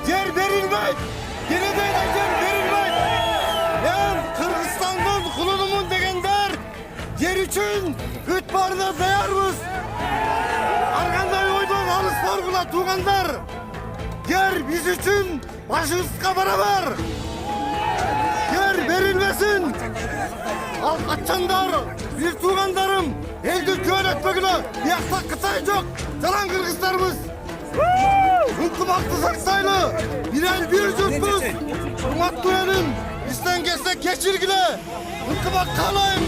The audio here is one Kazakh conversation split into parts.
yer verilmeydi. Yine de yer verilmeydi. Ben Kırgızistan'dan kulunumun degenler yer için üç barına dayarmız. Arkanday oydan alış sorgula tuğanlar. Yer biz için başımızga beraber. Yer verilmesin. Al kaçanlar, bir tuğanlarım, elde köy etmekle bir yakta kıtay yok. Canan Kırgızlarımız. Hükümetli saksaylı, bir el bir cütmüz. Hükümet duyanın, bizden gelse geçirgile. Hükümet kalayım.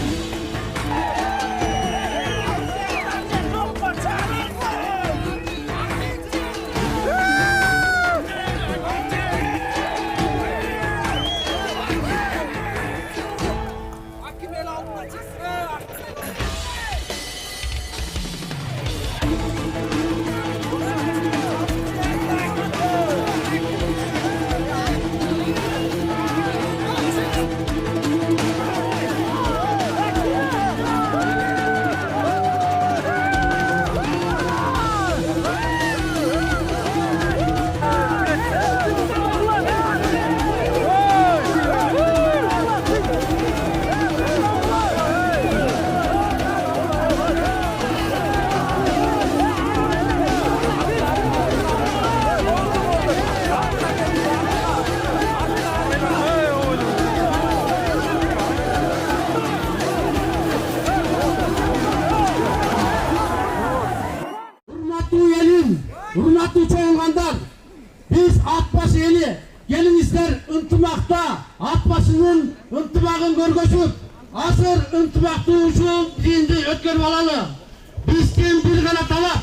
Hürmetli çoğunganlar, biz Atbaşı eli gelinizler ıntımakta Atbaşı'nın ıntımağın görgösüp asır ıntımakta uşul diyindi ötkörüp alalı. Bizden bir gana talap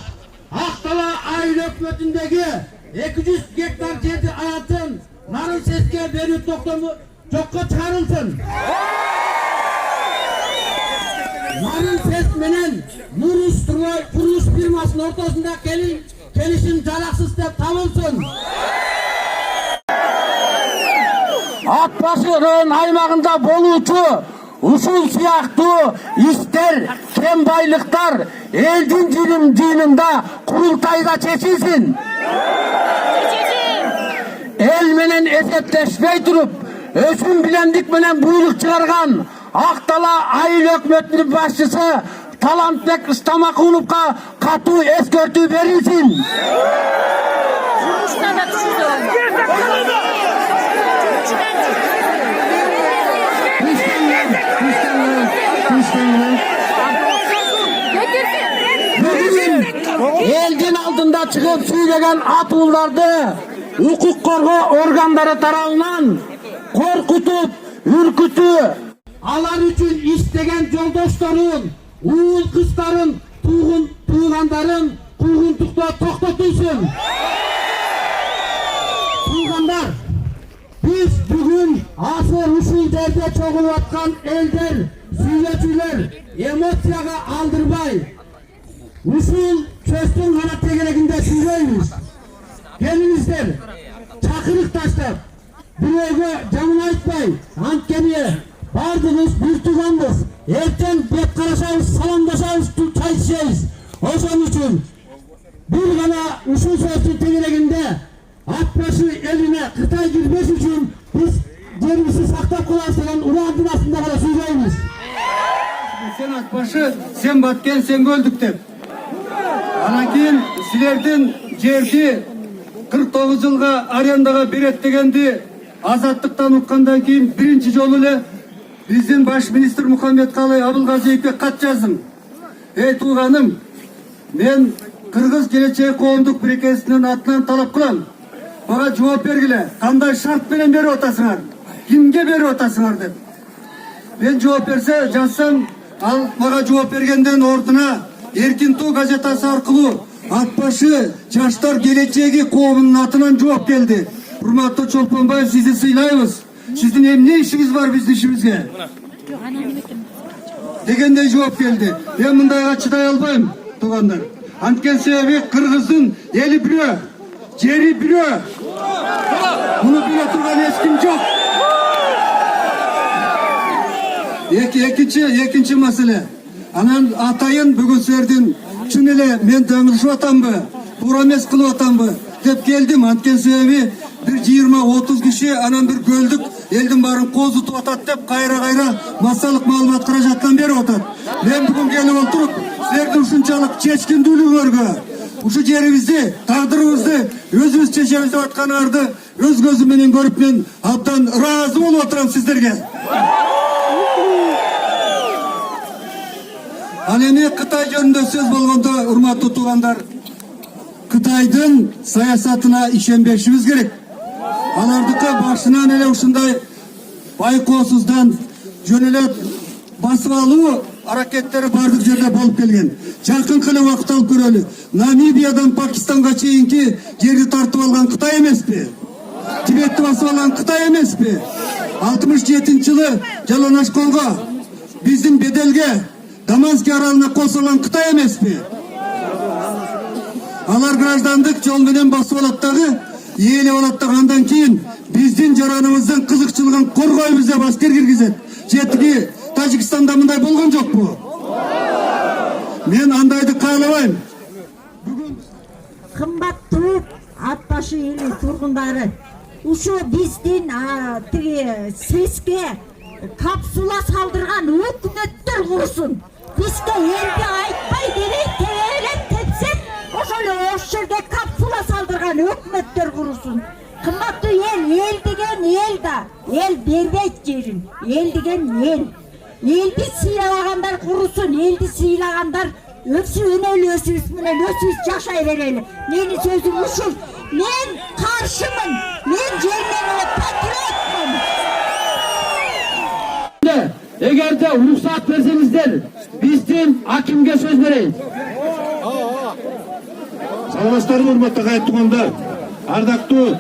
Aktala aile hükümetindeki 200 hektar yerdi ayatın narın seske beriyut doktomu çokka çıkarılsın. Narın ses menen kuruluş firmasının ortasında gelişim caraksız dep tanılsın. Atbaşı'nın aymağında boluçu usul siyahtı ister kem baylıklar eldin dininde kurultayda çekilsin. El menen esepleşmey durup özün bilendik menen buyruk çıkargan Aktala aile hükümetinin başçısı Talantbek Istamakunov'a katı eskörtü verilsin. Elden altında çıkıp söylegen atıllarda hukuk korku organları tarafından korkutup ürkütü alan için istegen yoldaşların uğul kızların tuğanların kuğuntukta toktatılsın. Tuğanlar, biz bugün asır usul derde çoğulatkan elder, süyletçiler emosiyaga aldırmay usul çöztün kanat tegerekinde süzeymiz. Gelinizler çakırık taşlar bir eve canını aytmay antkeniye bardınız bir tuğandız. Erken bet karışarız, salamdaşarız, çay içeceğiz. Onun için bir gana usul sözcü tegerekinde Atbaşı eline kıtay girmesi için biz yerimizi saktap kularsılan Uğur'un aslında kadar söyleyemiz. Sen Atbaşı, sen batken, sen öldük dep. Anakin silerden yerdi 49 yılga arendaga beret degendi azatlıktan uqqandan keyin birinci jolu ele bizden baş ministr Muhamedkалый Абылгазиевке kat жаздым. Ey tuğanım, men Kırgız Geleceği Коомдук Birikesinin atынан talap kılam. Bana cevap bergile, kanday şart menen berip atasыңар, kimge berip atasыңар dep. Ben cevap berse жазсам, al bana cevap bergenden orduna Erkin Too gazetası arkылуу Atbaşı Жаштар Geleceği Коомунун atынан cevap geldi. Hurmatlı Çolpanbayev, sizi sıylayız. Sizin hem ne işiniz var bizim işimizge? Degende cevap geldi. Ben bundayga çıday albayım tuğanlar. Antken sebebi Kırgız'ın eli biliyor, yeri biliyor. Bunu bile turgan eskim yok. Ekinci mesele. Anan atayın bugün serdin. Çün ele men döngürüşüp atamby, buura emes kılıp atamby dep geldim. Antken sebebi bir 20-30 kişi anam bir göldük eldin barın kozutуп atat dep kayra masallık malumat karajattan beri atat. Men bugün gelip oturup sizlerden uşunçalık çeçkindүүлүгүңөргө uşu жерибизди, тагдырыбызды өзүбүз чечебиз деп атканыңарды өз көзүм менен көрүп мен абдан ыраазы болуп отурам сиздерге. Ал эми Кытай жөнүндө сөз болгондо, урматтуу туугандар, Кытайдын саясатына ишенбешибиз керек. Алардыкы башынан эле ушундай байкоосуздан жөн эле басып алуу аракеттери бардык жерде болуп келген. Жакынкы эле убакыт алып көрөлү. Намибиядан Пакистанга чейинки жерди тартып алган Кытай эмеспи? Тибетти басып алган Кытай эмеспи? 67-жылы Жалаңаш колго биздин Беделге Даманский аралына косулган Кытай эмеспи? Алар граждандык жол менен басып алат дагы, ээлеп алат дагы, андан кийин биздин жараныбыздын кызыкчылыгын коргойбуз деп аскер киргизет. Жетиги Тажикстанда мындай болгон жокпу? Мен андайды каалабайм. Кымбаттуу ат башы эли тургундары, ушу биздин тиги СЭСке капсула салдырган өкмөттөр курсун. Бизге элди айтпай керек, тегерек тепсек, ошол эле ош жерге капсула салдырган өкмөттөр курсун. Кымбаттуу эл деген эл да, эл бербейт жерин, эл деген эл. Элди сыйлагандар курусун, элди сыйлагандар өнөөлүүсүбүз менен өсүбүз жашай берели. Менин сөзүм ушул. Мен каршымын. Мен жермен патриотмун. Эгерде уруксат берсеңиздер, биздин акимге сөз берейин. Саламатсыздарбы, урматтуу кайык туугандар, ардактуу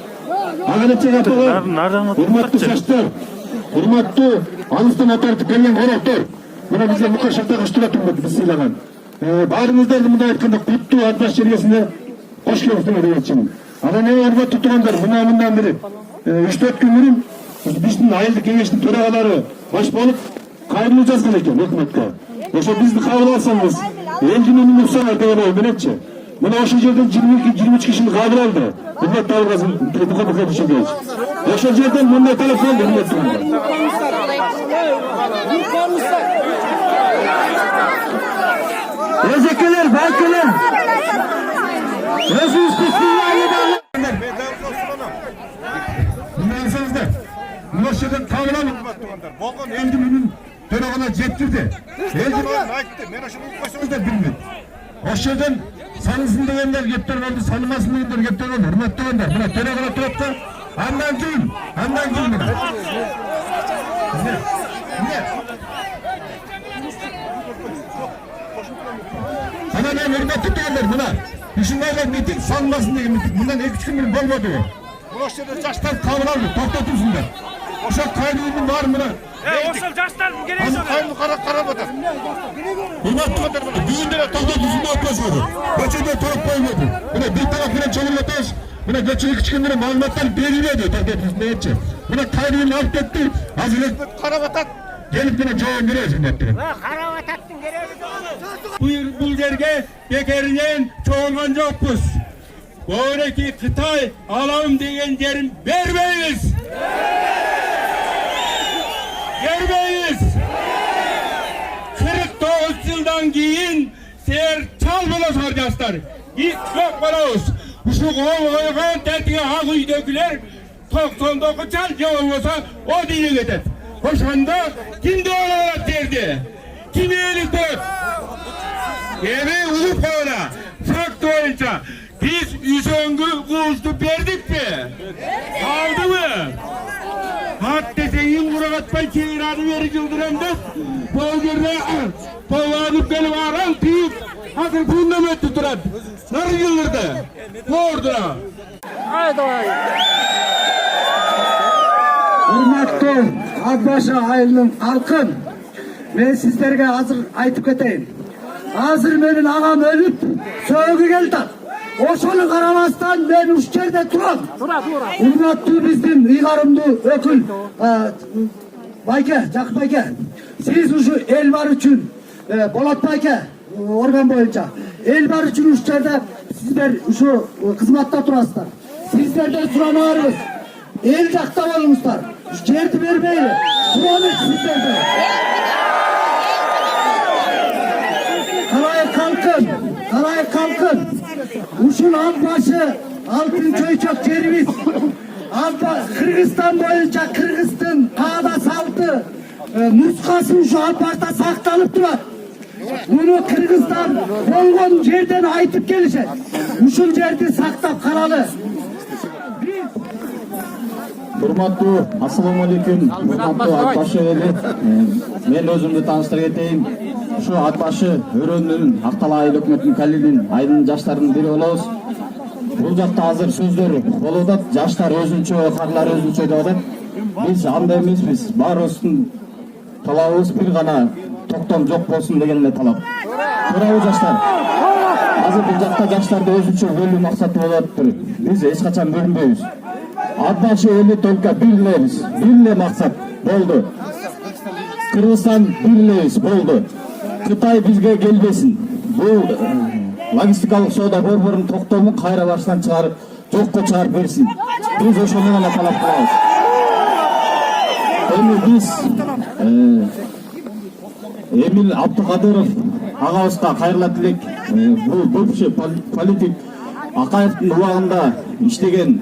Аганечек апага, урматтуу жаштар, урматтуу алыстан отартып келген короктор, мына бизге Мука Шартагыш турат биз сыйлаган. Баарыңыздарды мындай айтканда куттуу ат баш жергесине кош келиңиздер деп айтчымын. Анан урматтуу туугандар, мындан бери 3-4 күн мурун биздин айылдык кеңештин төрагалары баш болуп кайрылуу жазган экен өкмөткө. Ошо бизди кабыл алсаңыз, элдин үнүн уксаңар деген ой мененчи. Мына ошол жерден 22-23 кишини кабыл алды. Урматтуу Абылгазы Мукамедович. Ошол жерден мындай талап болду, урматтуу туугандар. Özekler, balkeler. Özünüz bismillahirrahmanirrahim. Bilmezsizler. Münasebet kavramı bolgon eldi günün töragına жетtirdi. Eldi bana aytты. Men ошо укпасаңыз да билмейм. Ошол жерден санысын дегендер кептер болду, санымасын дегендер кептер болду. Урматтуу туугандар, мына төрагына турат да. Андан кийин мына. Ana ben hürmetli değiller buna. Düşünlerle miting sanmasın diye miting. Bundan 2-3 gün bile bolmadı o. Bu aşağıda yaştan kavralı, toktatılsınlar. Oşak kaydının var mı lan? Oşak yaştan geliyor. Hani kaydını karabadır. Hürmetli kadar buna. Düğünlere toktatılsınlar atmasıdır. Göçede taraf koymadı. Buna bir taraf bile çalınmatıs. Buna göçede küçükünlere malumatlar verilmedi. Toktatılsın ne edecek? Buna kaydını alıp etti. Hazırlık karabatat. Gelip buna cevap veriyorsun etti. Bu yerge bekerinen çoğulgan jokpuz. Böyleki Kıtay alalım degen yerin vermeyiz. Vermeyiz. 49 yıldan keyin ser çal bola sorjastlar. Biz çok bolamız. Uşu koygan tertine hak uydakiler 99 çal cevap olsa o dine getir. Hoşanda kimde olarak derdi? Kimi eliktir? Evi ulup koyuna. Fakt boyunca biz üzöngü kuğuştu verdik mi? Aldı mı? Hatta senin murakatpay keyranı veri yıldıramda bol yerine poğlanıp benim aran tüyüp hazır fundament duran. Narı yıldırdı? Vurdura. Hurmatlı Akbaşı айылының халқын, мен сіздерге азыр айтып кетейін. Азыр менің ағам өліп, сөйгі келді. Ошоны қарамастан мен уш жерде турам. Урматтуу биздин ыйгарымдуу өкүл Байке, Жакып Байке. Сиз ушу эл бар үчүн, Болот Байке орган боюнча эл бар үчүн уш жерде сиздер ушу кызматта турасыздар. Сиздерден суранабыз. эл жакта болуңуздар. Жерди бермейли. Сураны сиздерден. Kalay kalkın. Uşul Albaşı altın çöyçök yerimiz. Kırgızstan boyunca Kırgız'ın kağıda saldı. Nuskası şu Albaş'ta saklanıp durar. Bunu Kırgız'dan bolgon yerden aytıp gelişe. Uşul yerdi saktap kalalı. Урматтуу, ассаламу алейкум. Урматтуу ат башы эли. Мен өзүмдү тааныштырып кетейин. Ушу ат башы өрөөнүн Актал айыл өкмөтүнүн калидин айдын жаштарынын бири болобуз. Бул жакта азыр сөздөр болуп атат. Жаштар өзүнчө, карлар өзүнчө деп атат. Биз андай эмеспиз. Баарыбыздын талабыбыз бир гана токтом жок болсун деген эле талап. Туурабы жаштар? Азыр бул жакта жаштарды өзүнчө бөлүү максаты болуп атыптыр. Биз эч качан бөлүнбөйбүз. Ат башы эли только бирлебиз. Бирле максат болду. Кыргызстан бирлебиз болду. Кытай бизге келбесин. Бул логистикалык соода борборунун токтомун кайра баштан чыгарып, жокко чыгарып берсин. Биз ошону гана талап кылабыз. Эми биз Эмил Абдыкадыров агабызга кайрыла тилек. Бул бывший политик Акаевдин убагында иштеген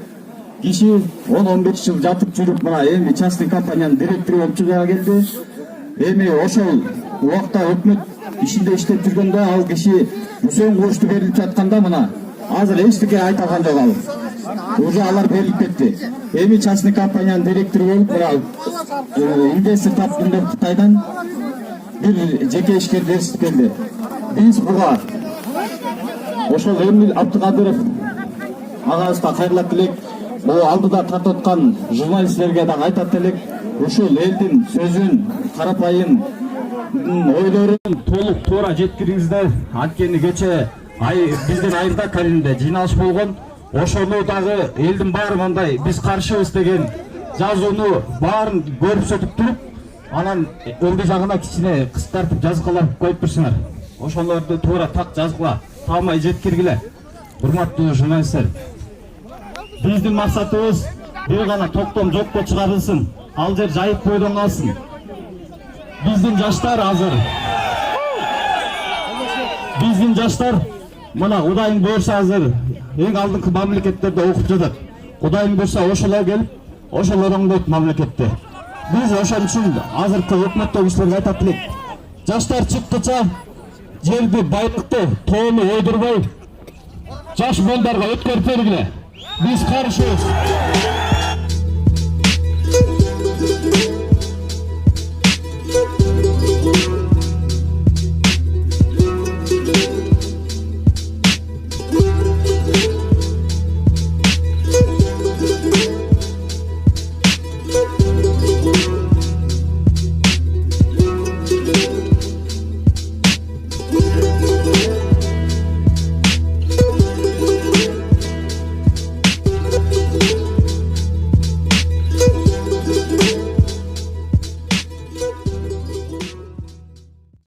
киши 10-15 жыл жатып жүрүп мына эми частный компаниянын директору болуп чыга келди. Эми ошол убакта өкмөт ишинде иштеп жүргөндө ал киши Үсөн курушту берилип жатканда мына азыр эчтеке айта алган жок ал. Уже алар берилип кетти. Эми частный компаниянын директору болуп мына инвестор таптым деп Кытайдан бир жеке ишкерлер келди. Биз буга ошол Эмил Абдыкадыров агабызга кайрыла тилек. Бул алдыда тартып аткан журналисттерге да айтат элек, ушул элдин сөзүн, карапайым ойлорун толук туура жеткириңиздер. Анткени кече биздин айылда калинде жыйналыш болгон. Ошону дагы элдин баары мындай биз каршыбыз деген жазууну баарын көрүп сөтүп туруп, анан өлкө жагына кичине кыстартып жазгылап коюп турсуңар. Ошолорду туура так жазгыла, таамай жеткиргиле. Урматтуу журналисттер. Биздин максатыбыз бир гана токтом жокко чыгарылсын. Ал жер жайып бойдон калсын. Биздин жаштар азыр. Биздин жаштар мына Кудайым буйрса азыр эң алдыңкы мамлекеттерде окуп жатат. Кудайым буйрса ошолор келип, ошолор оңдойт мамлекетти. Биз ошон үчүн азыркы өкмөттөгү кишилерге айтат элек. Жаштар чыккыча жерди байлыкты, тоону ойдурбай жаш балдарга өткөрүп бергиле. Biz karşıyız.